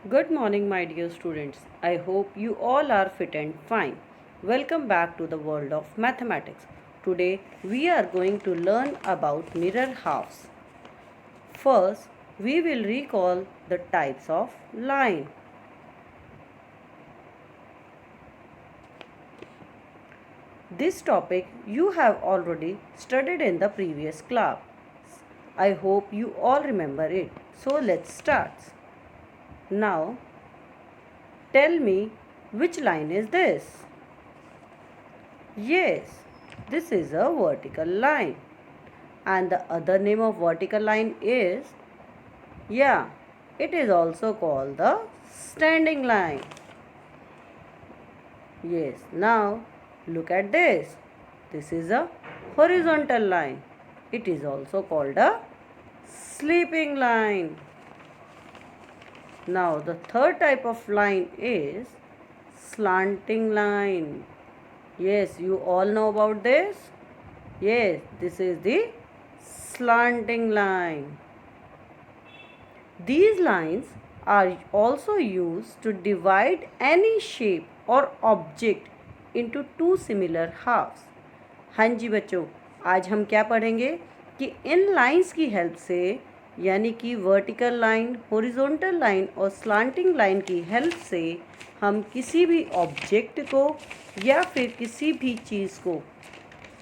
Good morning, my dear students. I hope you all are fit and fine. Welcome back to the world of mathematics. Today, we are going to learn about mirror halves. First, we will recall the types of line. This topic you have already studied in the previous class. I hope you all remember it. So, let's start. Now, tell me which line is this? Yes, this is a vertical line. And the other name of vertical line is, it is also called the standing line. Yes, now look at this. This is a horizontal line. It is also called a sleeping line. Now the third type of line is slanting line. Yes, you all know about this? Yes, this is the slanting line. These lines are also used to divide any shape or object into two similar halves. हाँ जी बच्चों, आज हम क्या पढ़ेंगे कि इन lines की help से यानी कि वर्टिकल लाइन, हॉरिजॉन्टल लाइन और स्लांटिंग लाइन की हेल्प से हम किसी भी ऑब्जेक्ट को या फिर किसी भी चीज़ को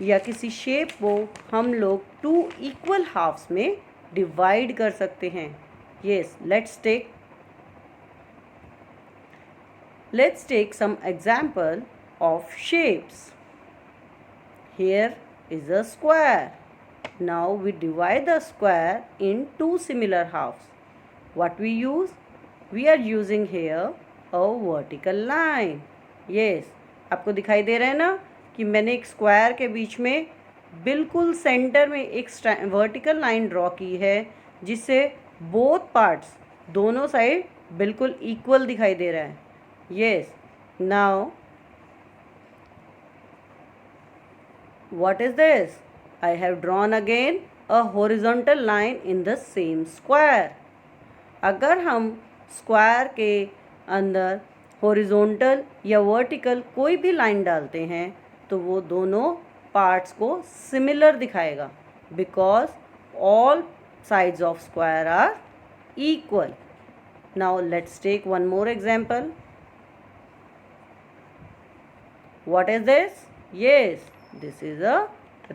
या किसी शेप को हम लोग टू इक्वल हाफ्स में डिवाइड कर सकते हैं. Yes, let's take some example of shapes. Here is a square. Now we divide the square in two similar halves. What we use? We are using here a vertical line. Yes, आपको दिखाई दे रहा है ना कि मैंने एक square के बीच में बिल्कुल सेंटर में एक वर्टिकल लाइन ड्रॉ की है जिससे बोथ पार्ट्स दोनों साइड बिल्कुल इक्वल दिखाई दे रहा है. Yes, now what is this? I have drawn again a horizontal line in the same square. अगर हम स्क्वायर के अंदर हॉरिजॉन्टल या वर्टिकल कोई भी लाइन डालते हैं तो वो दोनों पार्ट्स को सिमिलर दिखाएगा because all sides of square are equal. Now let's take one more example. What is this? Yes, this is a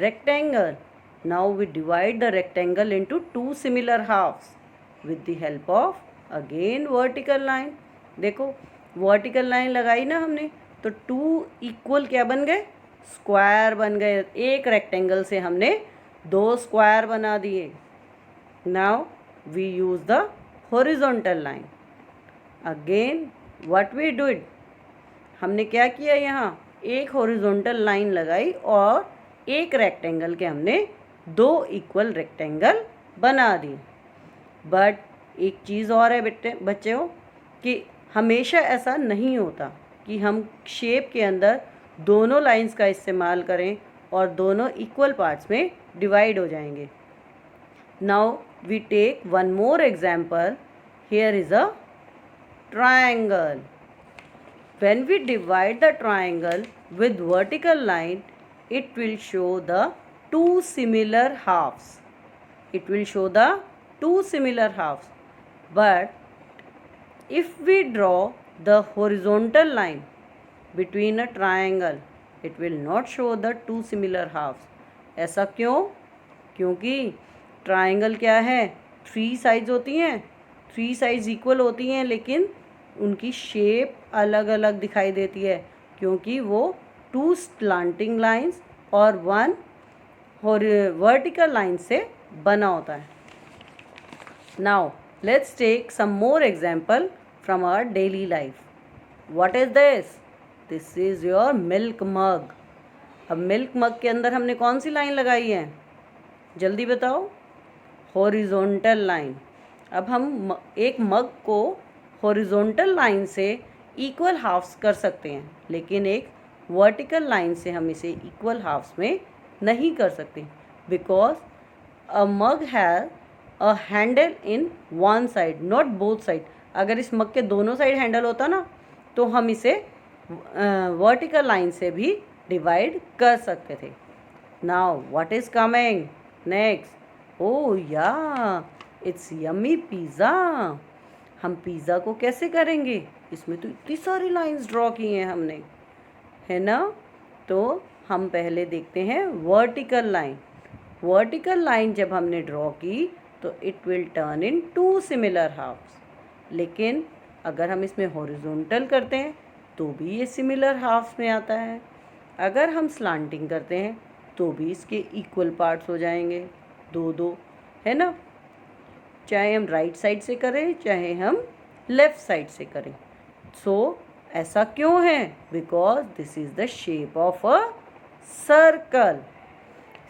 rectangle. Now we divide the rectangle into two similar halves with the help of again vertical line. देखो vertical line लगाई ना हमने तो two equal क्या बन गए? Square बन गए. एक रेक्टेंगल से हमने दो स्क्वायर बना दिए. Now we use the horizontal line. Again what we did? हमने क्या किया? यहाँ एक हॉरिजॉन्टल लाइन लगाई और एक रेक्टेंगल के हमने दो इक्वल रेक्टेंगल बना दी. बट एक चीज़ और है बच्चों कि हमेशा ऐसा नहीं होता कि हम शेप के अंदर दोनों लाइंस का इस्तेमाल करें और दोनों इक्वल पार्ट्स में डिवाइड हो जाएंगे. Now we take one more example. Here is a triangle. When we divide the triangle with vertical line, it will show the two similar halves. It will show the two similar halves. But if we draw the horizontal line between a triangle, it will not show the two similar halves. ऐसा क्यों? क्योंकि triangle क्या है? Three sides होती हैं, three sides equal होती हैं लेकिन उनकी शेप अलग अलग दिखाई देती है क्योंकि वो टू स्लांटिंग लाइंस और वन वर्टिकल लाइन से बना होता है. Now let's take some more example from our daily life. What is this? This is your milk mug. अब मिल्क मग के अंदर हमने कौन सी लाइन लगाई है? जल्दी बताओ. Horizontal line. अब हम एक मग को हॉरिजॉन्टल लाइन से इक्वल हाफ्स कर सकते हैं लेकिन एक वर्टिकल लाइन से हम इसे इक्वल हाफ्स में नहीं कर सकते because a mug has a handle in one side not both side. अगर इस मग के दोनों साइड हैंडल होता ना तो हम इसे वर्टिकल लाइन से भी डिवाइड कर सकते थे. Now what is coming next? Oh yeah, it's yummy pizza. हम पिज़्ज़ा को कैसे करेंगे? इसमें तो इतनी सारी लाइंस ड्रॉ की हैं हमने, है ना. तो हम पहले देखते हैं वर्टिकल लाइन. वर्टिकल लाइन जब हमने ड्रॉ की तो it will turn in 2 similar halfs. लेकिन अगर हम इसमें हॉरिजॉन्टल करते हैं तो भी ये सिमिलर हाफ्स में आता है. अगर हम स्लांटिंग करते हैं तो भी इसके इक्वल पार्ट्स हो जाएंगे, 2-2, है ना. चाहे हम राइट साइड से करें चाहे हम लेफ़्ट साइड से करें. सो ऐसा क्यों है? Because this is the shape of a circle.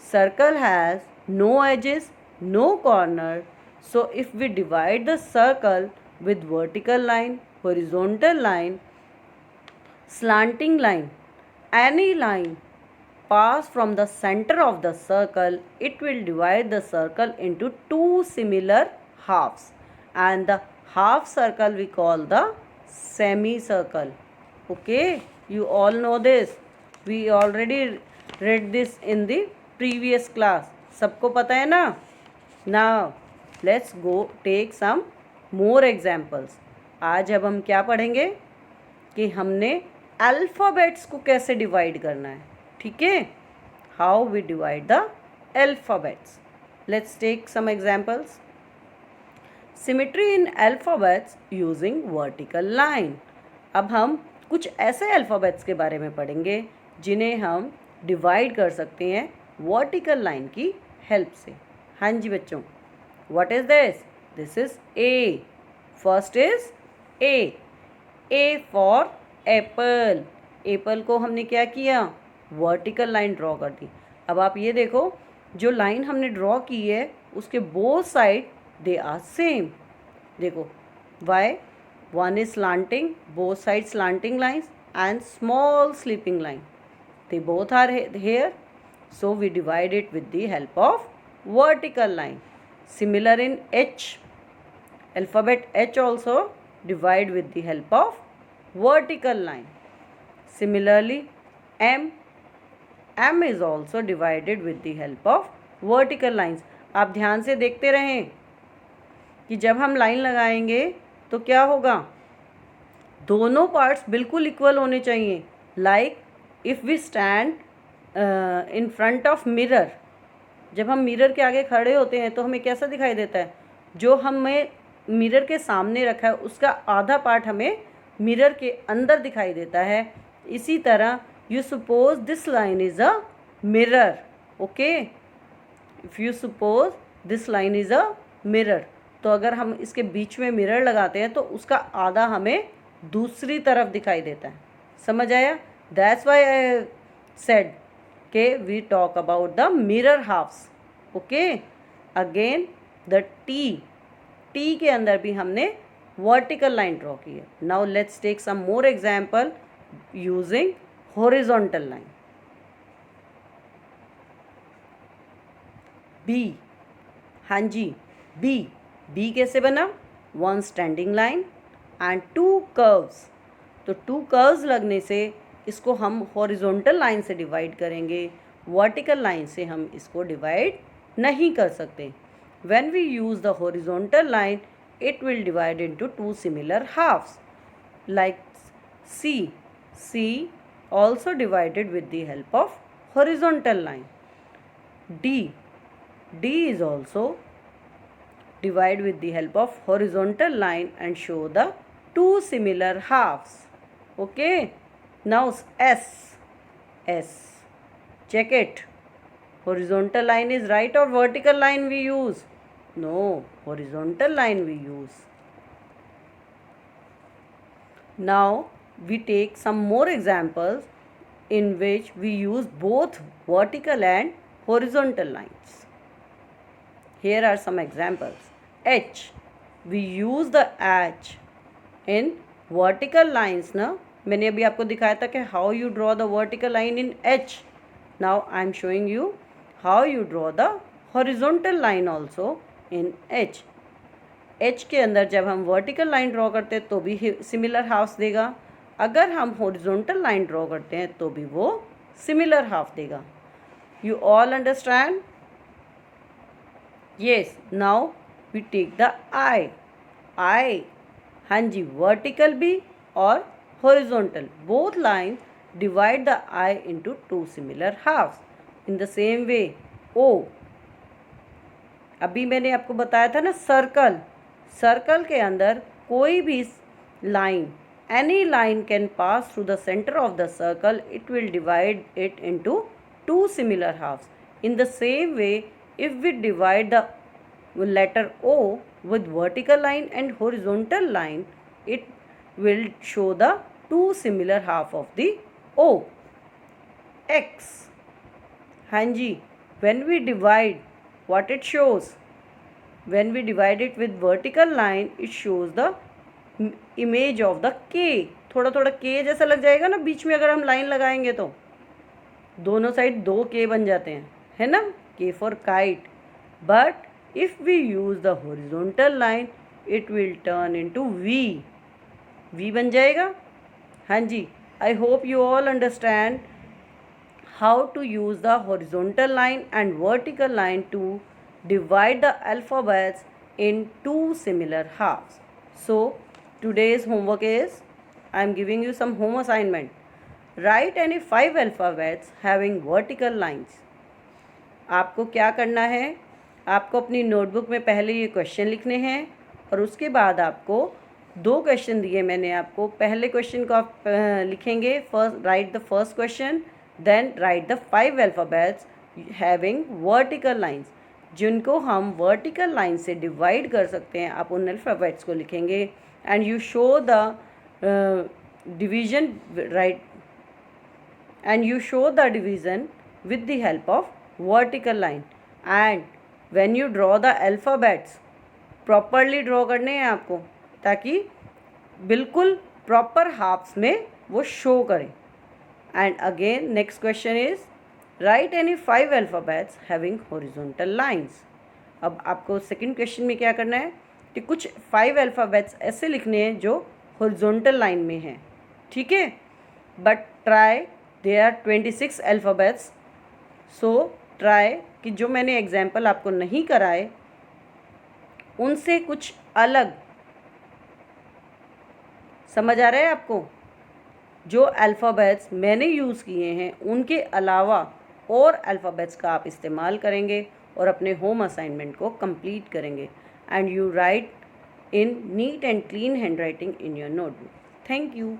Circle has no edges, no corner. So if we divide the circle with vertical line, horizontal line, slanting line, any line pass from the center of the circle, it will divide the circle into 2 similar halves. And the half circle we call the semicircle. Okay, you all know this. We already read this in the previous class. सबको पता है ना. Now let's go take some more examples. आज अब हम क्या पढ़ेंगे कि हमने अल्फ़ाबेट्स को कैसे डिवाइड करना है. ठीक है, how we divide the alphabets. Let's take some examples. Symmetry in alphabets using vertical line. अब हम कुछ ऐसे अल्फ़ाबेट्स के बारे में पढ़ेंगे जिन्हें हम डिवाइड कर सकते हैं वर्टिकल लाइन की हेल्प से. हाँ जी बच्चों, what is this? This is a. First is a. A for Apple. Apple को हमने क्या किया? वर्टिकल लाइन ड्रॉ कर दी. अब आप ये देखो, जो लाइन हमने ड्रॉ की है उसके both side they are same. देखो, why? One is slanting, both side slanting lines, and small sleeping line. They both are here. So we divide it with the help of vertical line. Similar in H. Alphabet H also divide with the help of vertical line. Similarly, M. M is also divided with the help of vertical lines. आप ध्यान से देखते रहें कि जब हम line लगाएंगे तो क्या होगा? दोनों पार्ट्स बिल्कुल इक्वल होने चाहिए. Like if we stand in front of mirror. जब हम मिरर के आगे खड़े होते हैं तो हमें कैसा दिखाई देता है? जो हमें मिरर के सामने रखा है उसका आधा पार्ट हमें मिरर के अंदर दिखाई देता है. इसी तरह you suppose this line is a mirror. Okay, if you suppose this line is a mirror, तो अगर हम इसके बीच में मिरर लगाते हैं तो उसका आधा हमें दूसरी तरफ दिखाई देता है. समझ आया? दैट्स वाई आई सेड के we talk about the mirror halfs. Okay, again the T. T के अंदर भी हमने वर्टिकल लाइन ड्रॉ की है. Now let's take some more example using horizontal line. B. हाँ जी, बी. बी कैसे बना? One standing line and 2 curves. तो 2 कर्व्स लगने से इसको हम हॉरिजॉन्टल लाइन से डिवाइड करेंगे. वर्टिकल लाइन से हम इसको डिवाइड नहीं कर सकते. When we use the horizontal line it will divide into 2 similar halfs like C. C also divided with the help of horizontal line. D. D is also divided with the help of horizontal line and show the 2 similar halves. Okay. Now S. S. Check it. Horizontal line is right or vertical line we use? No, horizontal line we use. Now we take some more examples in which we use both vertical and horizontal lines. Here are some examples. H. We use the H in vertical lines. ना मैंने अभी आपको दिखाया था कि how you draw the vertical line in H. Now I am showing you how you draw the horizontal line also in H. H के अंदर जब हम वर्टिकल लाइन ड्रॉ करते हैं तो भी सिमिलर हाफ्स देगा, अगर हम हॉरिजॉन्टल लाइन ड्रॉ करते हैं तो भी वो सिमिलर हाफ देगा. You all understand? Yes. Now we take the I. I, हाँ जी, वर्टिकल भी और horizontal, both line divide the I into two similar halves. In the same way oh, अभी मैंने आपको बताया था ना सर्कल, सर्कल के अंदर कोई भी line, any line can pass through the center of the circle, it will divide it into two similar halves. In the same way, if we divide the letter O with vertical line and horizontal line, it will show the two similar half of the O. X, हाँ जी, when we divide, what it shows? When we divide it with vertical line, it shows the image of the के. थोड़ा थोड़ा के जैसा लग जाएगा ना बीच में, अगर हम लाइन लगाएंगे तो दोनों साइड दो के बन जाते हैं, है ना, K for kite. But if we use the horizontal line it will turn into V. V बन जाएगा. हाँ जी, I hope you all understand how to use the horizontal line and vertical line to divide the alphabets in two similar halves. So today's homework is, I am giving you some home assignment. Write any 5 alphabets having vertical lines. आपको क्या करना है, आपको अपनी notebook में पहले ये question लिखने हैं और उसके बाद आपको 2 क्वेश्चन दिए मैंने आपको. पहले क्वेश्चन को आप लिखेंगे, first write the first question, then write the 5 alphabets having vertical lines. जिनको हम वर्टिकल लाइन से डिवाइड कर सकते हैं, आप उन अल्फ़ाबेट्स को लिखेंगे and you show the division, right, and you show the division with the help of vertical line. And when you draw the alphabets, properly draw करने हैं आपको ताकि बिल्कुल प्रॉपर हाफ्स में वो शो करें. And again next question is right any 5 alphabets having horizontal lines. अब आपको सेकंड क्वेश्चन में क्या करना है कि कुछ 5 alphabets ऐसे लिखने हैं जो horizontal लाइन में हैं, ठीक है. But try, there are 26 alphabets, so try कि जो मैंने एग्जाम्पल आपको नहीं कराए उनसे कुछ अलग. समझ आ रहा है आपको? जो अल्फ़ाबेट्स मैंने यूज़ किए हैं उनके अलावा और अल्फ़ाबेट्स का आप इस्तेमाल करेंगे और अपने होम असाइनमेंट को कंप्लीट करेंगे. And you right in neat and clean handwriting in your notebook. Thank you.